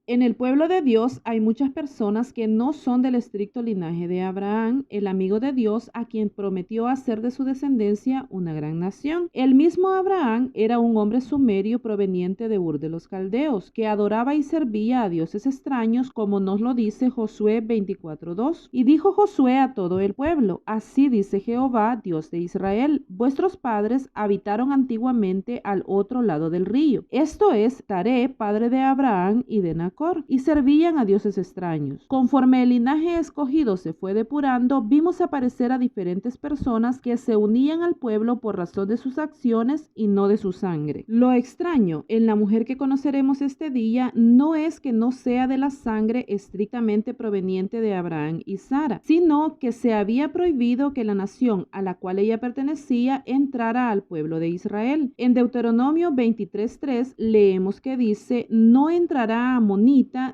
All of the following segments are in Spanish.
En el pueblo de Dios hay muchas personas que no son del estricto linaje de Abraham, el amigo de Dios, a quien prometió hacer de su descendencia una gran nación. El mismo Abraham era un hombre sumerio proveniente de Ur de los Caldeos, que adoraba y servía a dioses extraños, como nos lo dice Josué 24:2. Y dijo Josué a todo el pueblo: así dice Jehová, Dios de Israel: vuestros padres habitaron antiguamente al otro lado del río, esto es, Taré, padre de Abraham y de Nacor, y servían a dioses extraños. Conforme el linaje escogido se fue depurando, vimos aparecer a diferentes personas que se unían al pueblo por razón de sus acciones y no de su sangre. Lo extraño en la mujer que conoceremos este día no es que no sea de la sangre estrictamente proveniente de Abraham y Sara, sino que se había prohibido que la nación a la cual ella pertenecía entrara al pueblo de Israel. En Deuteronomio 23:3 leemos que dice: no entrará amonita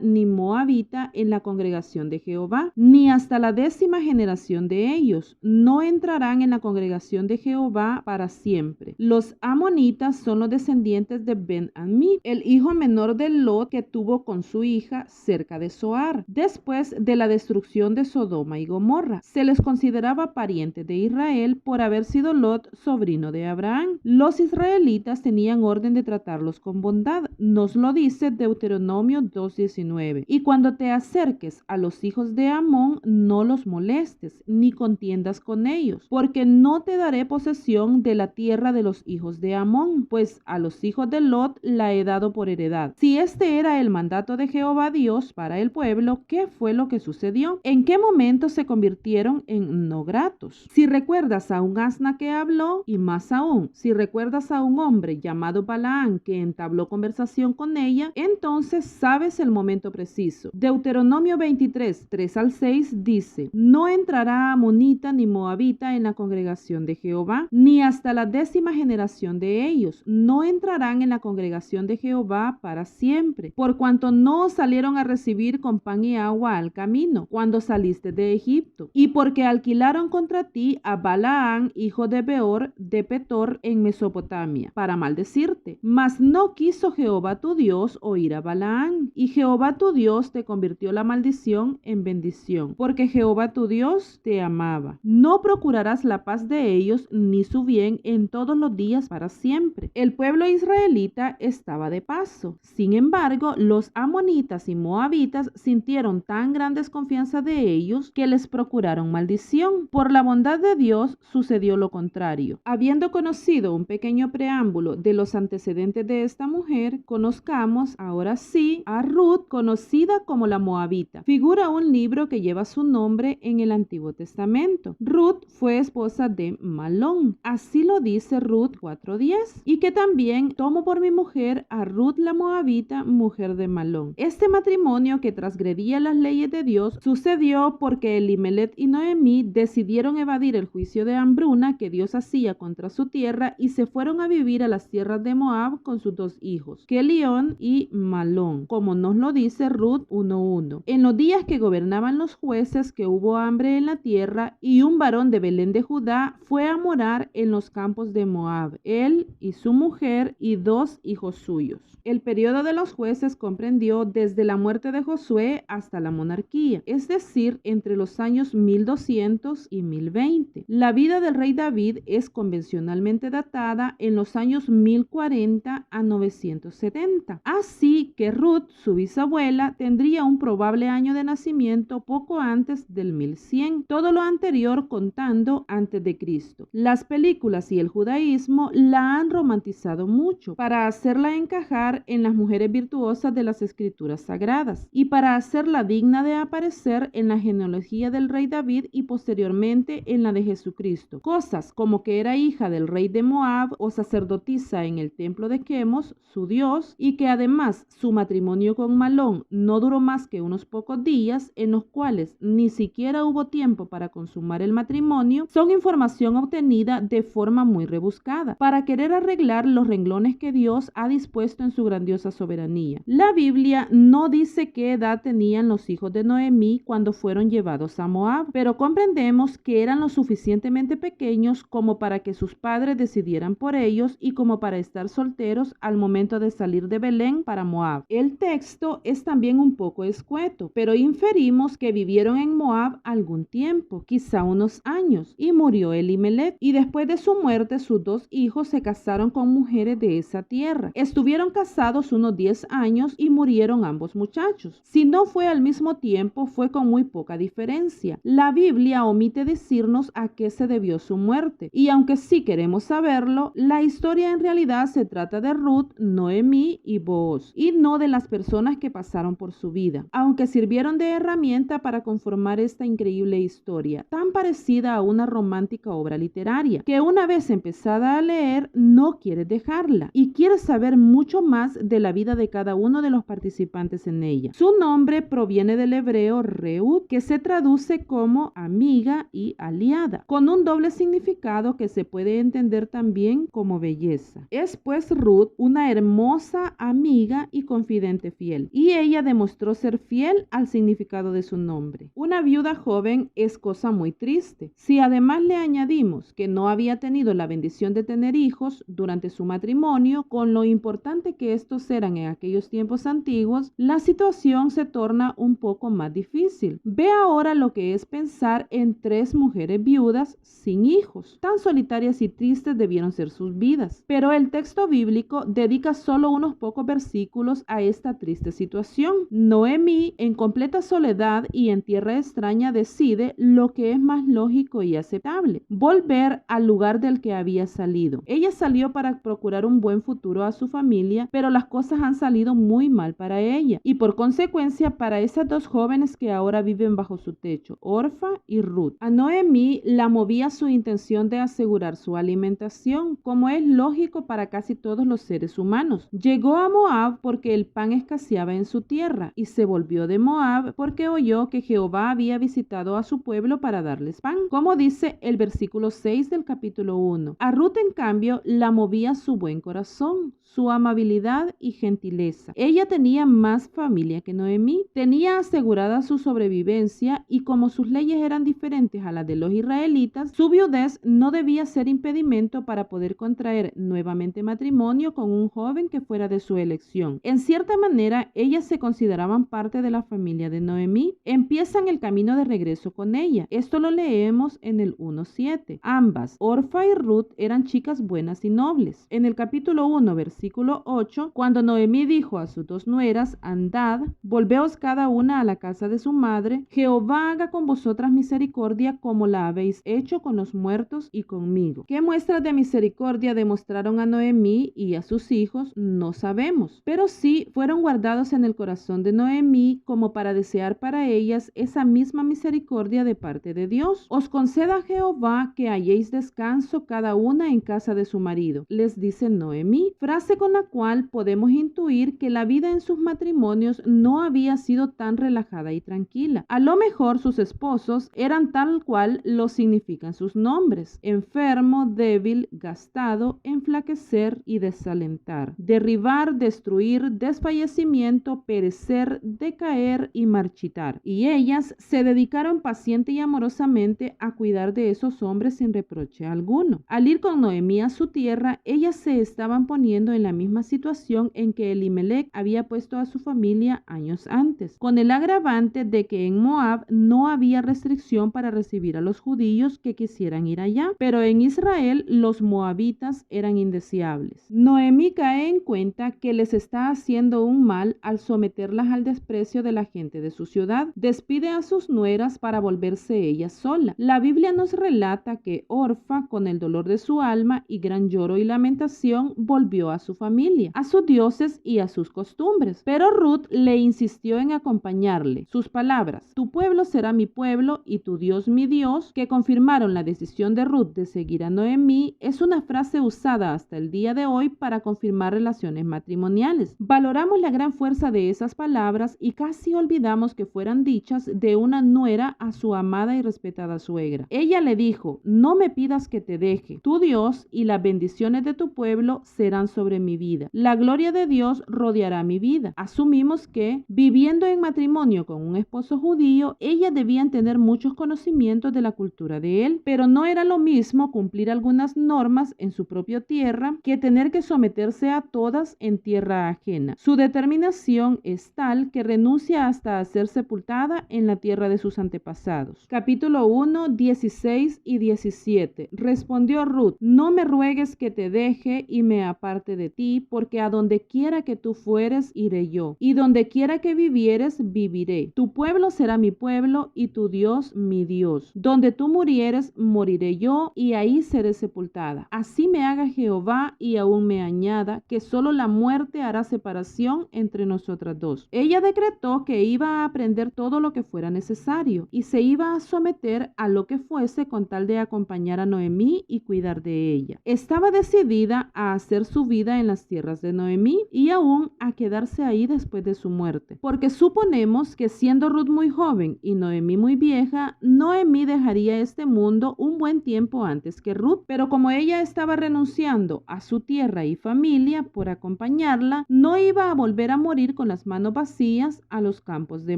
ni moabita en la congregación de Jehová, ni hasta la 10ª generación de ellos. No entrarán en la congregación de Jehová para siempre. Los amonitas son los descendientes de Ben-Ammi, el hijo menor de Lot, que tuvo con su hija cerca de Zoar, después de la destrucción de Sodoma y Gomorra. Se les consideraba parientes de Israel por haber sido Lot sobrino de Abraham. Los israelitas tenían orden de tratarlos con bondad, nos lo dice Deuteronomio 2:19. Y cuando te acerques a los hijos de Amón, no los molestes, ni contiendas con ellos, porque no te daré posesión de la tierra de los hijos de Amón, pues a los hijos de Lot la he dado por heredad. Si este era el mandato de Jehová Dios para el pueblo, ¿qué fue lo que sucedió? ¿En qué momento se convirtieron en no gratos? Si recuerdas a un asna que habló, y más aún, si recuerdas a un hombre llamado Balaán que entabló conversación con ella, entonces sabes el momento preciso. Deuteronomio 23:3-6 dice: no entrará amonita ni moabita en la congregación de Jehová, ni hasta la 10ª generación de ellos. No entrarán en la congregación de Jehová para siempre, por cuanto no salieron a recibir con pan y agua al camino, cuando saliste de Egipto, y porque alquilaron contra ti a Balaán, hijo de Beor, de Petor, en Mesopotamia, para maldecirte. Mas no quiso Jehová tu Dios oír a Balaán, y Jehová tu Dios te convirtió la maldición en bendición, porque Jehová tu Dios te amaba. No procurarás la paz de ellos, ni su bien en todos los días para siempre. El pueblo israelita estaba de paso. Sin embargo, los amonitas y moabitas sintieron tan gran desconfianza de ellos que les procuraron maldición. Por la bondad de Dios sucedió lo contrario. Habiendo conocido un pequeño preámbulo de los antecedentes de esta mujer, conozcamos ahora sí a Ruth, conocida como la Moabita. Figura un libro que lleva su nombre en el Antiguo Testamento. Ruth fue esposa de Malón. Así lo dice Ruth 4:10. Y que también tomo por mi mujer a Ruth la Moabita, mujer de Malón. Este matrimonio, que transgredía las leyes de Dios, sucedió porque Elimelech y Noemí decidieron evadir el juicio de hambruna que Dios hacía contra su tierra y se fueron a vivir a las tierras de Moab con sus 2 hijos, Kelión y Malón, como nos lo dice Ruth 1:1. En los días que gobernaban los jueces, que hubo hambre en la tierra, y un varón de Belén de Judá fue a morar en los campos de Moab, él y su mujer y 2 hijos suyos. El periodo de los jueces comprendió desde la muerte de Josué hasta la monarquía, es decir, entre los años 1200 y 1020. La vida del rey David es convencionalmente datada en los años 1040 a 970. Así que Ruth, su bisabuela, tendría un probable año de nacimiento poco antes del 1100, todo lo anterior contando antes de Cristo. Las películas y el judaísmo la han romantizado mucho para hacerla encajar en las mujeres virtuosas de las escrituras sagradas y para hacerla digna de aparecer en la genealogía del rey David y posteriormente en la de Jesucristo. Cosas como que era hija del rey de Moab o sacerdotisa en el templo de Quemos, su dios, y que además su matrimonio con Malón no duró más que unos pocos días, en los cuales ni siquiera hubo tiempo para consumar el matrimonio, son información obtenida de forma muy rebuscada para querer arreglar los renglones que Dios ha dispuesto en su grandiosa soberanía. La Biblia no dice qué edad tenían los hijos de Noemí cuando fueron llevados a Moab, pero comprendemos que eran lo suficientemente pequeños como para que sus padres decidieran por ellos y como para estar solteros al momento de salir de Belén para Moab. El texto texto es también un poco escueto, pero inferimos que vivieron en Moab algún tiempo, quizá unos años, y murió Elimelech, y después de su muerte sus 2 hijos se casaron con mujeres de esa tierra. Estuvieron casados unos 10 años y murieron ambos muchachos. Si no fue al mismo tiempo, fue con muy poca diferencia. La Biblia omite decirnos a qué se debió su muerte, y aunque sí queremos saberlo, la historia en realidad se trata de Ruth, Noemí y Booz, y no de las personas que pasaron por su vida, aunque sirvieron de herramienta para conformar esta increíble historia, tan parecida a una romántica obra literaria, que una vez empezada a leer, no quieres dejarla, y quieres saber mucho más de la vida de cada uno de los participantes en ella. Su nombre proviene del hebreo Reut, que se traduce como amiga y aliada, con un doble significado que se puede entender también como belleza. Es pues Ruth una hermosa amiga y confidente fiel, y ella demostró ser fiel al significado de su nombre. Una viuda joven es cosa muy triste. Si además le añadimos que no había tenido la bendición de tener hijos durante su matrimonio, con lo importante que estos eran en aquellos tiempos antiguos, la situación se torna un poco más difícil. Ve ahora lo que es pensar en 3 mujeres viudas sin hijos. Tan solitarias y tristes debieron ser sus vidas. Pero el texto bíblico dedica solo unos pocos versículos a esta triste situación. Noemí, en completa soledad y en tierra extraña, decide lo que es más lógico y aceptable: volver al lugar del que había salido. Ella salió para procurar un buen futuro a su familia, pero las cosas han salido muy mal para ella y por consecuencia para esas 2 jóvenes que ahora viven bajo su techo, Orfa y Ruth. A Noemí la movía su intención de asegurar su alimentación, como es lógico para casi todos los seres humanos. Llegó a Moab porque el pan escaseaba en su tierra, y se volvió de Moab porque oyó que Jehová había visitado a su pueblo para darles pan, como dice el versículo 6 del capítulo 1. A Ruth, en cambio, la movía su buen corazón, su amabilidad y gentileza. Ella tenía más familia que Noemí, tenía asegurada su sobrevivencia, y como sus leyes eran diferentes a las de los israelitas, su viudez no debía ser impedimento para poder contraer nuevamente matrimonio con un joven que fuera de su elección. En cierta manera, ellas se consideraban parte de la familia de Noemí. Empiezan el camino de regreso con ella. Esto lo leemos en el 1:7. Ambas, Orfa y Ruth, eran chicas buenas y nobles. En el capítulo 1, versículo 8, cuando Noemí dijo a sus 2 nueras: andad, volveos cada una a la casa de su madre, Jehová haga con vosotras misericordia como la habéis hecho con los muertos y conmigo. ¿Qué muestras de misericordia demostraron a Noemí y a sus hijos? No sabemos, pero sí fueron guardados en el corazón de Noemí como para desear para ellas esa misma misericordia de parte de Dios. Os conceda Jehová que halléis descanso cada una en casa de su marido, les dice Noemí, frase con la cual podemos intuir que la vida en sus matrimonios no había sido tan relajada y tranquila. A lo mejor sus esposos eran tal cual lo significan sus nombres: enfermo, débil, gastado, enflaquecer y desalentar, derribar, destruir, desfallecimiento, perecer, decaer y marchitar. Y ellas se dedicaron paciente y amorosamente a cuidar de esos hombres sin reproche alguno. Al ir con Noemí a su tierra, ellas se estaban poniendo en la misma situación en que Elimelech había puesto a su familia años antes, con el agravante de que en Moab no había restricción para recibir a los judíos que quisieran ir allá, pero en Israel los moabitas eran indeseables. Noemí cae en cuenta que les está haciendo un mal al someterlas al desprecio de la gente de su ciudad. Despide a sus nueras para volverse ella sola. La Biblia nos relata que Orfa, con el dolor de su alma y gran lloro y lamentación, volvió a su familia, a sus dioses y a sus costumbres. Pero Ruth le insistió en acompañarle. Sus palabras: tu pueblo será mi pueblo y tu Dios mi Dios, que confirmaron la decisión de Ruth de seguir a Noemí, es una frase usada hasta el día de hoy para confirmar relaciones matrimoniales. Valoramos la gran fuerza de esas palabras y casi olvidamos que fueran dichas de una nuera a su amada y respetada suegra. Ella le dijo: no me pidas que te deje, tu Dios y las bendiciones de tu pueblo serán sobre sobre mi vida. La gloria de Dios rodeará mi vida. Asumimos que, viviendo en matrimonio con un esposo judío, ellas debían tener muchos conocimientos de la cultura de él, pero no era lo mismo cumplir algunas normas en su propia tierra que tener que someterse a todas en tierra ajena. Su determinación es tal que renuncia hasta a ser sepultada en la tierra de sus antepasados. Capítulo 1, 16 y 17. Respondió Ruth: no me ruegues que te deje y me aparte de ti, porque a donde quiera que tú fueres, iré yo, y donde quiera que vivieres, viviré. Tu pueblo será mi pueblo y tu Dios mi Dios. Donde tú murieres, moriré yo, y ahí seré sepultada. Así me haga Jehová y aún me añada, que solo la muerte hará separación entre nosotras dos. Ella decretó que iba a aprender todo lo que fuera necesario y se iba a someter a lo que fuese con tal de acompañar a Noemí y cuidar de ella. Estaba decidida a hacer su vida en las tierras de Noemí y aún a quedarse ahí después de su muerte, porque suponemos que siendo Ruth muy joven y Noemí muy vieja, Noemí dejaría este mundo un buen tiempo antes que Ruth, pero como ella estaba renunciando a su tierra y familia por acompañarla, no iba a volver a morir con las manos vacías a los campos de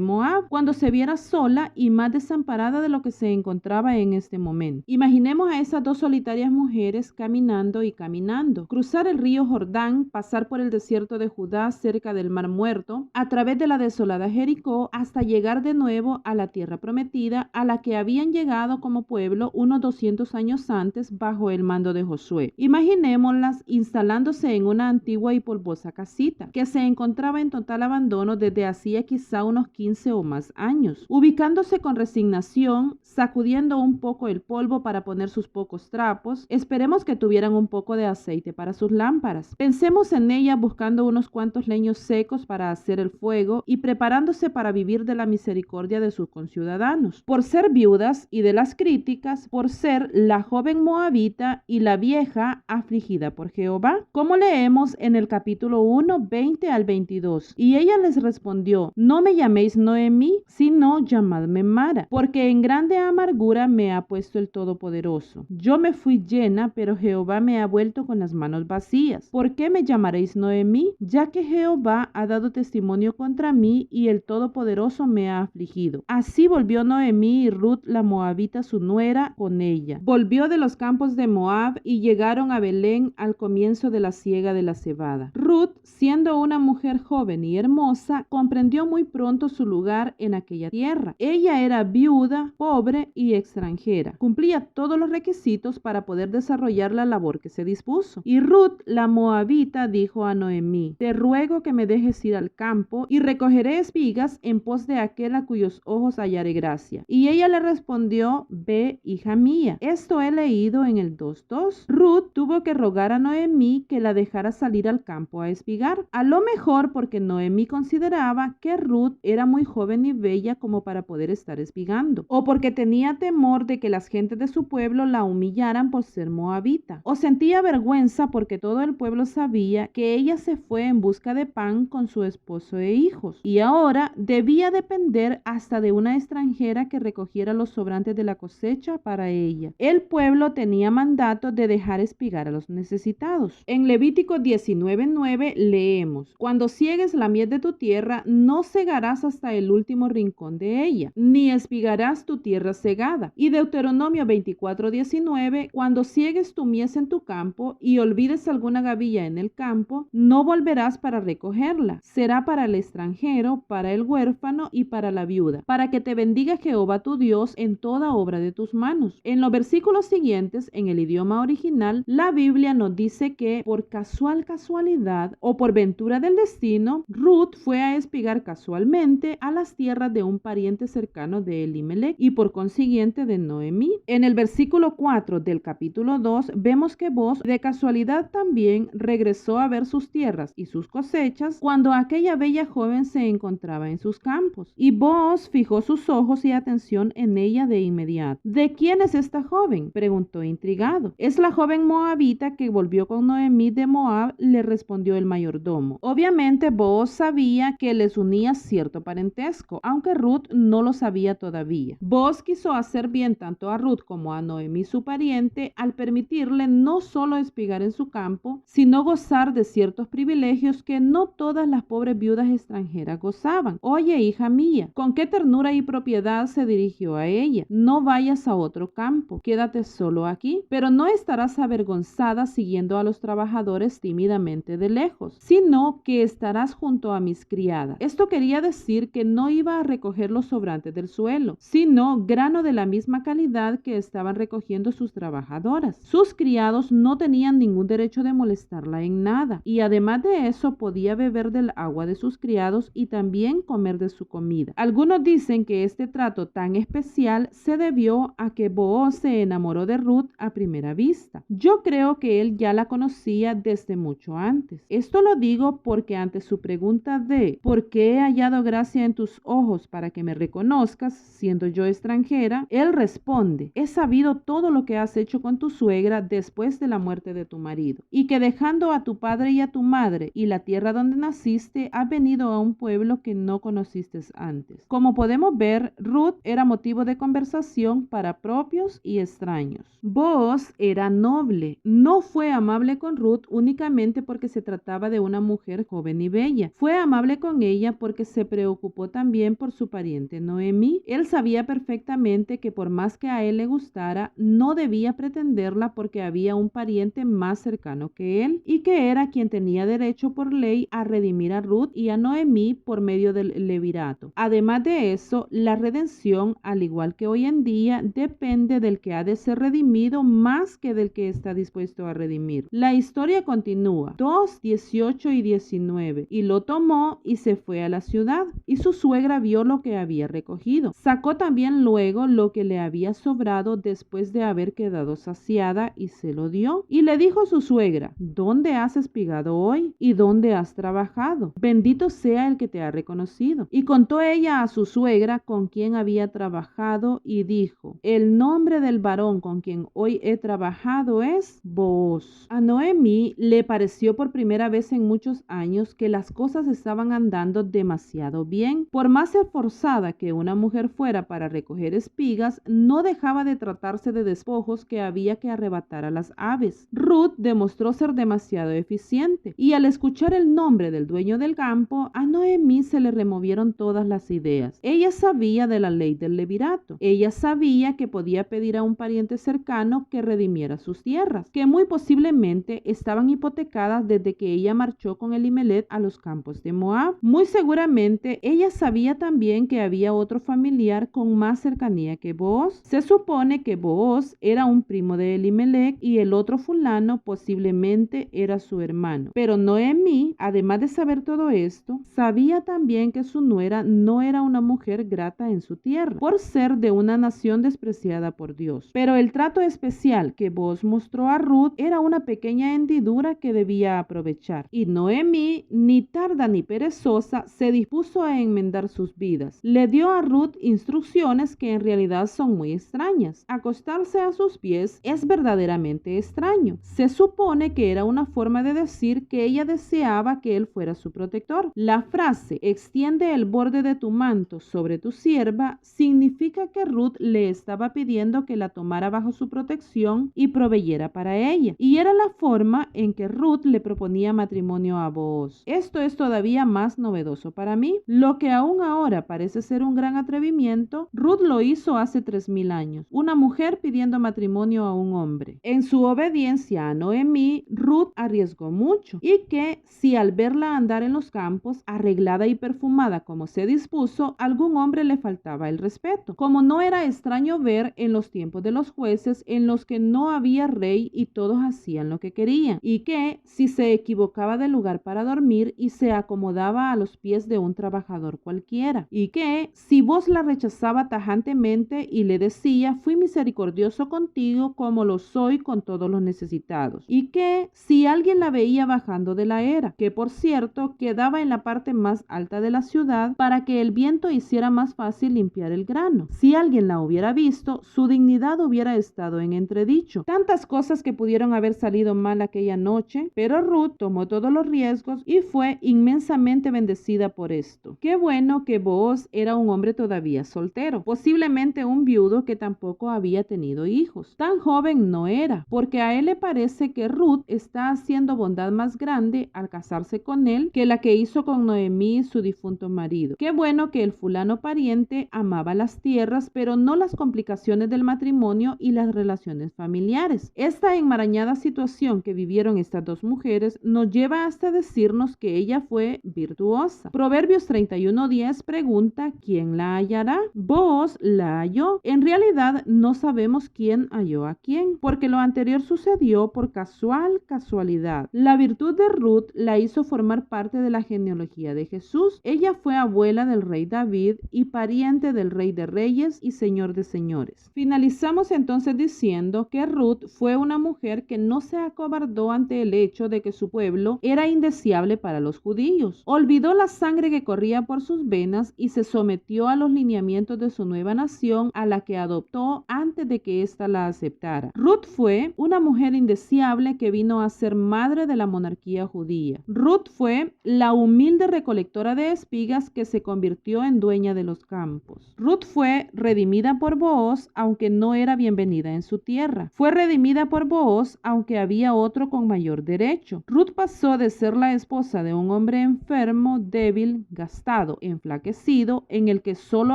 Moab cuando se viera sola y más desamparada de lo que se encontraba en este momento. Imaginemos a esas dos solitarias mujeres caminando y caminando, cruzar el río Jordán, pasar por el desierto de Judá cerca del Mar Muerto, a través de la desolada Jericó, hasta llegar de nuevo a la tierra prometida, a la que habían llegado como pueblo unos 200 años antes bajo el mando de Josué. Imaginémoslas instalándose en una antigua y polvosa casita que se encontraba en total abandono desde hacía quizá unos 15 o más años, ubicándose con resignación, sacudiendo un poco el polvo para poner sus pocos trapos. Esperemos que tuvieran un poco de aceite para sus lámparas. Pensemos en ella buscando unos cuantos leños secos para hacer el fuego y preparándose para vivir de la misericordia de sus conciudadanos. Por ser viudas y de las críticas, por ser la joven moabita y la vieja afligida por Jehová, como leemos en el capítulo 1, 20 al 22. Y ella les respondió: no me llaméis Noemí, sino llamadme Mara, porque en grande amargura me ha puesto el Todopoderoso. Yo me fui llena, pero Jehová me ha vuelto con las manos vacías. ¿Por qué me llamaréis Noemí? Ya que Jehová ha dado testimonio contra mí y el Todopoderoso me ha afligido. Así volvió Noemí y Ruth la moabita su nuera con ella. Volvió de los campos de Moab y llegaron a Belén al comienzo de la siega de la cebada. Ruth, siendo una mujer joven y hermosa, comprendió muy pronto su lugar en aquella tierra. Ella era viuda, pobre y extranjera. Cumplía todos los requisitos para poder desarrollar la labor que se dispuso. Y Ruth, la moabita, dijo a Noemí: te ruego que me dejes ir al campo y recogeré espigas en pos de aquel a cuyos ojos hallaré gracia. Y ella le respondió: ve, hija mía. Esto he leído en el 2:2. Ruth tuvo que rogar a Noemí que la dejara salir al campo a espigar. A lo mejor porque Noemí consideraba que Ruth era muy joven y bella como para poder estar espigando, o porque tenía temor de que las gentes de su pueblo la humillaran por ser moabita, o sentía vergüenza porque todo el pueblo sabía que ella se fue en busca de pan con su esposo e hijos, y ahora debía depender hasta de una extranjera que recogiera los sobrantes de la cosecha para ella. El pueblo tenía mandato de dejar espigar a los necesitados. En Levítico 19:9 leemos: cuando ciegues la mies de tu tierra, no cegarás hasta el último rincón de ella, ni espigarás tu tierra cegada. Y Deuteronomio 24:19: cuando ciegues tu mies en tu campo y olvides alguna gavilla en el campo, no volverás para recogerla. Será para el extranjero, para el huérfano y para la viuda, para que te bendiga Jehová tu Dios en toda obra de tus manos. En los versículos siguientes, en el idioma original, la Biblia nos dice que por casualidad o por ventura del destino, Ruth fue a espigar casualmente a las tierras de un pariente cercano de Elimelech y por consiguiente de Noemí. En el versículo 4 del capítulo 2 vemos que Booz de casualidad también regresó a ver sus tierras y sus cosechas cuando aquella bella joven se encontraba en sus campos. Y Booz fijó sus ojos y atención en ella de inmediato. ¿De quién es esta joven?, preguntó intrigado. Es la joven moabita que volvió con Noemí de Moab, le respondió el mayordomo. Obviamente Booz sabía que les unía cierto parentesco, aunque Ruth no lo sabía todavía. Booz quiso hacer bien tanto a Ruth como a Noemí su pariente al permitirle no solo espigar en su campo, sino sino gozar de ciertos privilegios que no todas las pobres viudas extranjeras gozaban. Oye, hija mía, con qué ternura y propiedad se dirigió a ella. No vayas a otro campo, quédate solo aquí, pero no estarás avergonzada siguiendo a los trabajadores tímidamente de lejos, sino que estarás junto a mis criadas. Esto quería decir que no iba a recoger los sobrantes del suelo, sino grano de la misma calidad que estaban recogiendo sus trabajadoras. Sus criados no tenían ningún derecho de molestarla en nada, y además de eso podía beber del agua de sus criados y también comer de su comida. Algunos dicen que este trato tan especial se debió a que Booz se enamoró de Ruth a primera vista. Yo creo que él ya la conocía desde mucho antes. Esto lo digo porque ante su pregunta de ¿por qué he hallado gracia en tus ojos para que me reconozcas, siendo yo extranjera? Él responde: he sabido todo lo que has hecho con tu suegra después de la muerte de tu marido, y que dejando a tu padre y a tu madre y la tierra donde naciste, has venido a un pueblo que no conociste antes. Como podemos ver, Ruth era motivo de conversación para propios y extraños. Booz era noble. No fue amable con Ruth únicamente porque se trataba de una mujer joven y bella. Fue amable con ella porque se preocupó también por su pariente Noemí. Él sabía perfectamente que por más que a él le gustara, no debía pretenderla porque había un pariente más cercano que él y que era quien tenía derecho por ley a redimir a Ruth y a Noemí por medio del levirato. Además de eso, la redención, al igual que hoy en día, depende del que ha de ser redimido más que del que está dispuesto a redimir. La historia continúa. 2:18 y 19. Y lo tomó y se fue a la ciudad, y su suegra vio lo que había recogido. Sacó también luego lo que le había sobrado después de haber quedado saciada y se lo dio. Y le dijo su suegra: ¿dónde has espigado hoy? ¿Y dónde has trabajado? Bendito sea el que te ha reconocido. Y contó ella a su suegra con quien había trabajado y dijo: el nombre del varón con quien hoy he trabajado es Booz. A Noemí le pareció por primera vez en muchos años que las cosas estaban andando demasiado bien. Por más esforzada que una mujer fuera para recoger espigas, no dejaba de tratarse de despojos que había que arrebatar a las aves. Ruth demostró ser demasiado eficiente, y al escuchar el nombre del dueño del campo, a Noemí se le removieron todas las ideas. Ella sabía de la ley del levirato. Ella sabía que podía pedir a un pariente cercano que redimiera sus tierras, que muy posiblemente estaban hipotecadas desde que ella marchó con Elimelech a los campos de Moab. Muy seguramente ella sabía también que había otro familiar con más cercanía que Booz. Se supone que Booz era un primo de Elimelech y el otro fulano posiblemente era su hermano. Pero Noemí, además de saber todo esto, sabía también que su nuera no era una mujer grata en su tierra, por ser de una nación despreciada por Dios. Pero el trato especial que Booz mostró a Ruth era una pequeña hendidura que debía aprovechar. Y Noemí, ni tarda ni perezosa, se dispuso a enmendar sus vidas. Le dio a Ruth instrucciones que en realidad son muy extrañas. Acostarse a sus pies es verdaderamente extraño. Se supone que era una forma de decir que ella deseaba que él fuera su protector. La frase "extiende el borde de tu manto sobre tu sierva" significa que Ruth le estaba pidiendo que la tomara bajo su protección y proveyera para ella. Y era la forma en que Ruth le proponía matrimonio a Booz. Esto es todavía más novedoso para mí. Lo que aún ahora parece ser un gran atrevimiento, Ruth lo hizo hace 3000 años. Una mujer pidiendo matrimonio a un hombre. En su obediencia a Noemí, Ruth arriesgó mucho, y que si al verla andar en los campos, arreglada y perfumada como se dispuso, algún hombre le faltaba el respeto. Como no era extraño ver en los tiempos de los jueces en los que no había rey y todos hacían lo que querían, y que si se equivocaba de lugar para dormir y se acomodaba a los pies de un trabajador cualquiera, y que si vos la rechazaba tajantemente y le decía: fui misericordioso contigo como lo soy con todos los necesitados, y que si alguien la veía bajando de la era, que por cierto quedaba en la parte más alta de la ciudad para que el viento hiciera más fácil limpiar el grano, si alguien la hubiera visto, su dignidad hubiera estado en entredicho. Tantas cosas que pudieron haber salido mal aquella noche, pero Ruth tomó todos los riesgos y fue inmensamente bendecida por esto. Qué bueno que Booz era un hombre todavía soltero, posiblemente un viudo que tampoco había tenido hijos. Tan joven no era, porque a él le parece que Ruth está está haciendo bondad más grande al casarse con él que la que hizo con Noemí, su difunto marido. Qué bueno que el fulano pariente amaba las tierras, pero no las complicaciones del matrimonio y las relaciones familiares. Esta enmarañada situación que vivieron estas dos mujeres nos lleva hasta decirnos que ella fue virtuosa. Proverbios 31:10 pregunta: ¿quién la hallará? Booz la halló. En realidad no sabemos quién halló a quién, porque lo anterior sucedió por casualidad. La virtud de Ruth la hizo formar parte de la genealogía de Jesús. Ella fue abuela del rey David y pariente del rey de reyes y señor de señores. Finalizamos entonces diciendo que Ruth fue una mujer que no se acobardó ante el hecho de que su pueblo era indeseable para los judíos. Olvidó la sangre que corría por sus venas y se sometió a los lineamientos de su nueva nación, a la que adoptó antes de que ésta la aceptara. Ruth fue una mujer indeseable que vino a ser madre de la monarquía judía. Ruth fue la humilde recolectora de espigas que se convirtió en dueña de los campos. Ruth fue redimida por Booz, aunque no era bienvenida en su tierra. Fue redimida por Booz, aunque había otro con mayor derecho. Ruth pasó de ser la esposa de un hombre enfermo, débil, gastado, enflaquecido, en el que solo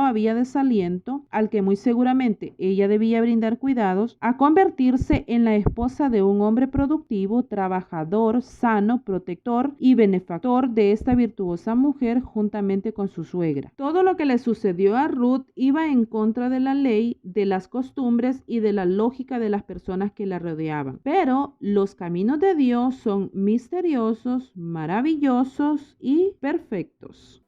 había desaliento, al que muy seguramente ella debía brindar cuidados, a convertirse en la esposa de un hombre productivo, trabajador, sano, protector y benefactor de esta virtuosa mujer juntamente con su suegra. Todo lo que le sucedió a Ruth iba en contra de la ley, de las costumbres y de la lógica de las personas que la rodeaban. Pero los caminos de Dios son misteriosos, maravillosos y perfectos.